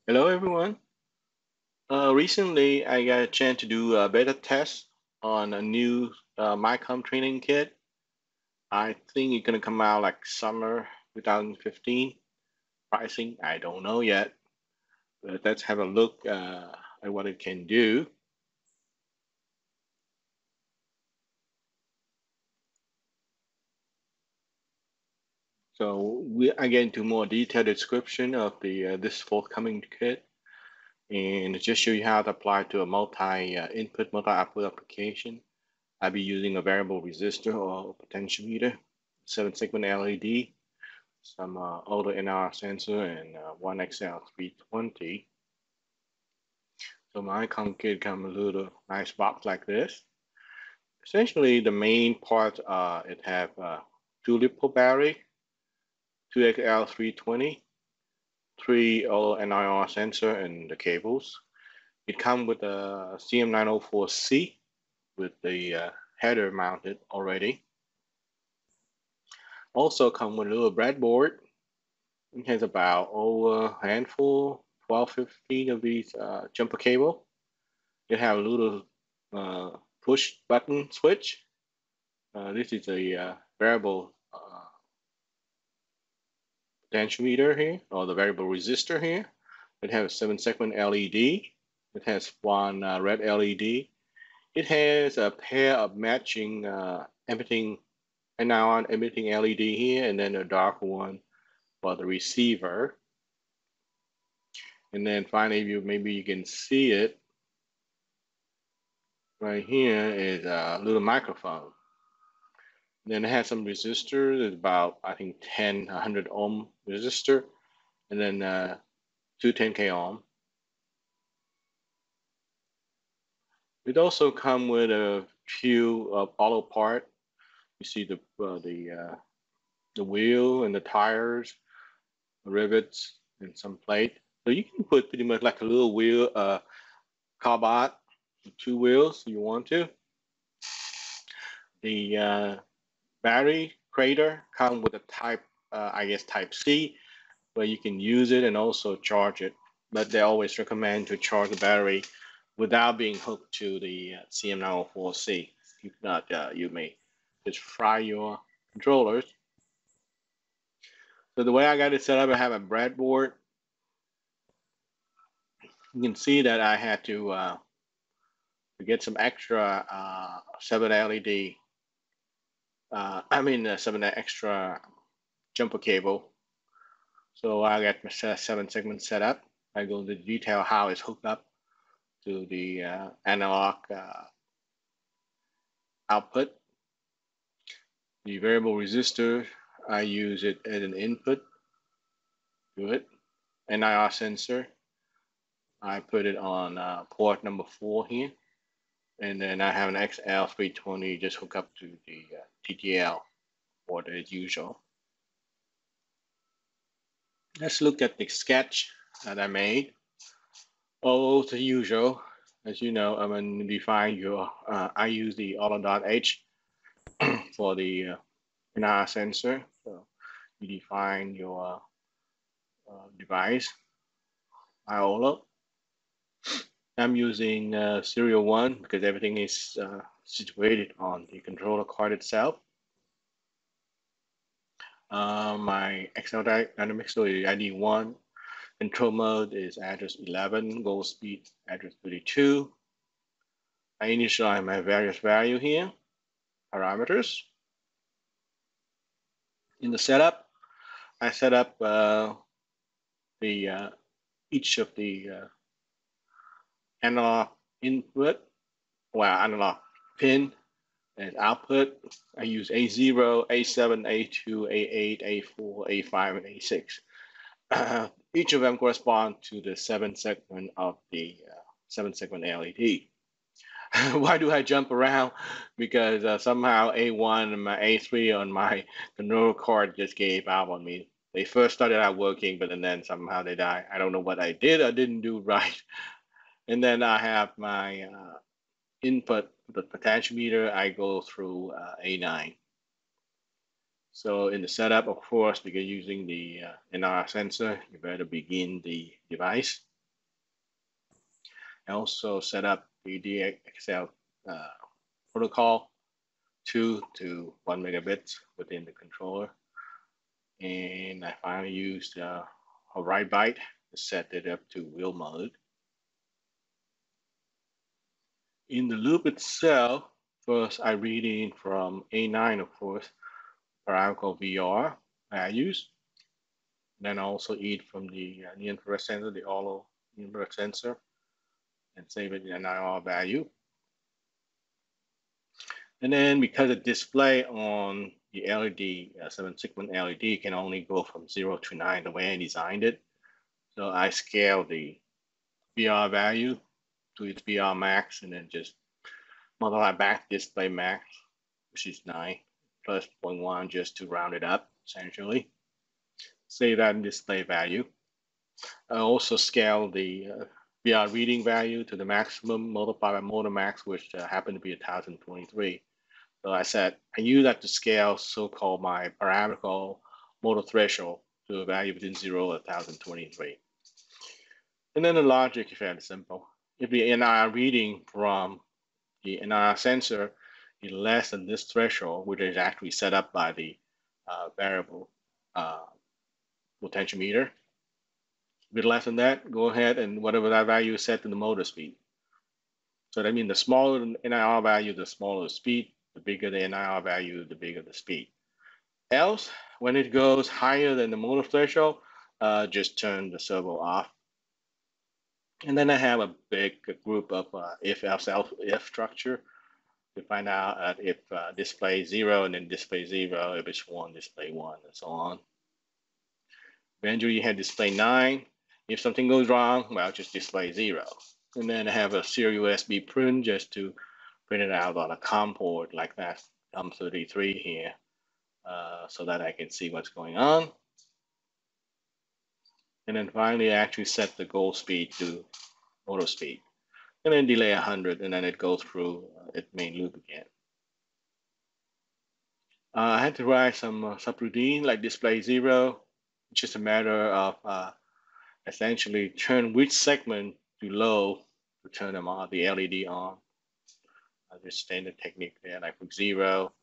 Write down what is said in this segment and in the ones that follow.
Hello everyone. Recently I got a chance to do a beta test on a new Micom Training Kit. I think it's gonna come out like summer 2015. Pricing, I don't know yet, but let's have a look at what it can do. So I get into more detailed description of the this forthcoming kit, and just show you how to apply to a multi-input, multi-output application. I'll be using a variable resistor or potentiometer, 7-segment LED, some auto NR sensor, and one XL320. So my Micom kit comes a little nice box like this. Essentially, the main parts are it have 2 LiPo battery, 2 XL320, 3 auto NIR sensor, and the cables. It comes with a CM904C with the header mounted already. Also come with a little breadboard. It has about over a handful, 12, 15 of these jumper cable. It have a little push button switch. This is a variable potentiometer here, or the variable resistor here. It has a 7-segment LED. It has one red LED. It has a pair of matching emitting and now on emitting LED here, and then a dark one for the receiver. And then finally, maybe you can see it right here is a little microphone. And then it has some resistors. It's about, I think, 100 ohm resistor, and then 210K ohm. It also comes with a few auto part. You see the wheel and the tires, the rivets, and some plate. So you can put pretty much like a little wheel carbide, 2 wheels if you want to. The battery crater comes with a type, I guess type C, where you can use it and also charge it. But they always recommend to charge the battery without being hooked to the CM904C. If not, you may just fry your controllers. So the way I got it set up, I have a breadboard. You can see that I had to get some extra 7 LED. 7 extra jumper cable. So I got my 7-segment set up. I go into detail how it's hooked up to the analog output. The variable resistor, I use it as an input to it. NIR sensor, I put it on port number 4 here. And then I have an XL320 just hook up to the TTL port as usual. Let's look at the sketch that I made. Oh, as usual, as you know, I'm going to define your, I use the auto.h for the NIR sensor. So you define your device, IOLO. I'm using serial 1 because everything is situated on the controller card itself. My XL dynamic storage ID1. Control mode is address 11, goal speed address 32. I initialize my various value here, parameters. In the setup, I set up each of the analog input, analog pin as output. I use A0, A7, A2, A8, A4, A5, and A6. Each of them correspond to the 7-segment of the 7-segment LED. Why do I jump around? Because somehow A1 and my A3 on my controller card just gave out on me. They first started out working, but then somehow they died. I don't know what I did or didn't do right. And then I have my input, the potentiometer. I go through A9. So in the setup, of course, because using the NR sensor, you better begin the device. I also set up the DXL protocol 2 to 1 megabits within the controller. And I finally used a right byte to set it up to wheel mode. In the loop itself, first I read in from A9, of course, parameter VR values. Then I also read from the infrared sensor, the auto infrared sensor, and save it in NIR value. And then because the display on the LED, 7-segment LED can only go from 0 to 9 the way I designed it. So I scale the VR value to its VR max and then just multiply back display max, which is 9 plus 0.1 just to round it up, essentially. Save that in display value. I also scale the VR reading value to the maximum multiplied by motor max, which happened to be 1023. So I use that to scale so-called my parametrical motor threshold to a value between 0 and 1023. And then the logic is fairly simple. If the NIR reading from the NIR sensor is less than this threshold, which is actually set up by the variable potentiometer, a bit less than that, go ahead and whatever that value is set to the motor speed. So that means the smaller the NIR value, the smaller the speed, the bigger the NIR value, the bigger the speed. Else, when it goes higher than the motor threshold, just turn the servo off. And then I have a big group of if, else, if structure to find out if display 0 and then display 0, if it's 1, display 1, and so on. Eventually you have display 9. If something goes wrong, well, just display 0. And then I have a serial USB print just to print it out on a COM port like that, COM33 here, so that I can see what's going on. And then finally, I actually set the goal speed to motor speed. And then delay 100, and then it goes through its main loop again. I had to write some subroutine like display 0, which is a matter of essentially turn which segment to low to turn them on, the LED on. Just standard technique there, like with 0,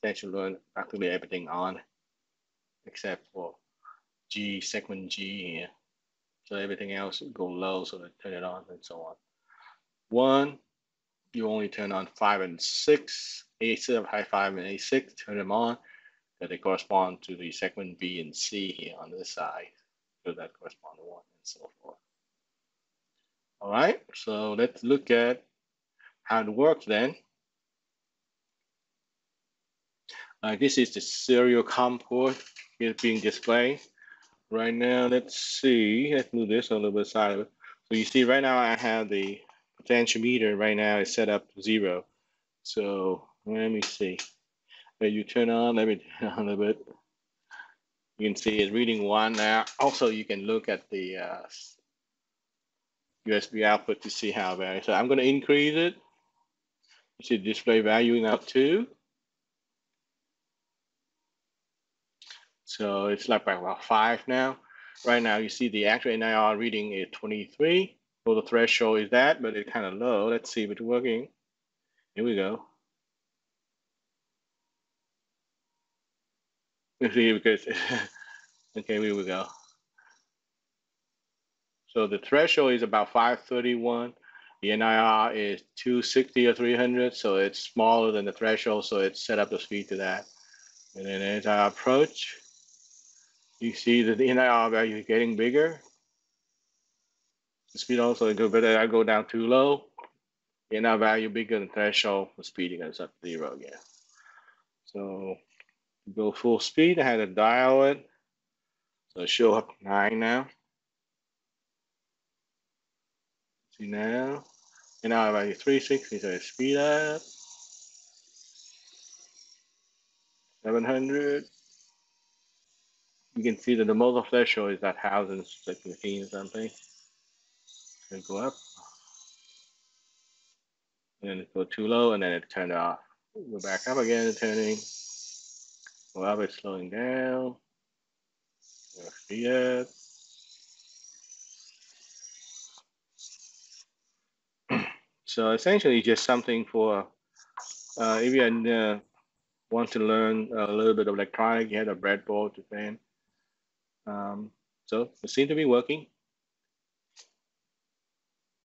essentially learn practically everything on, except for G, segment G here. So everything else go low, so they turn it on and so on. 1, you only turn on 5 and 6, A7, high 5 and A6, turn them on, because they correspond to the segment B and C here on this side. So that correspond to 1 and so forth. All right, so let's look at how it works then. This is the serial COM port here being displayed. Right now, let's see, let's move this a little bit aside. So you see right now I have the potentiometer right now is set up to 0. So let me see. When you turn on, let me turn on a little bit. You can see it's reading 1 now. Also, you can look at the USB output to see how it varies. So I'm going to increase it. You see display value now 2. So it's like about 5 now. Right now, you see the actual NIR reading is 23. So the threshold is that, but it's kind of low. Let's see if it's working. Here we go. Let's see because okay, here we go. So the threshold is about 531. The NIR is 260 or 300, so it's smaller than the threshold, so it's set up the speed to that. And then as I approach, you see that the NIR value is getting bigger. The speed also goes better. I go down too low. The NIR value bigger than threshold, the speed goes up to 0 again. So to go full speed, I had to dial it. So it show up 9 now. See now, NIR value 360, so speed up. 700. You can see that the motor threshold is at 1015 or something. It go up. And then it go too low, and then it turned off. Go back up again, turning. Go up, it's slowing down. Speed up. So essentially just something for if you want to learn a little bit of electronics, you have a breadboard to fan. So it seems to be working.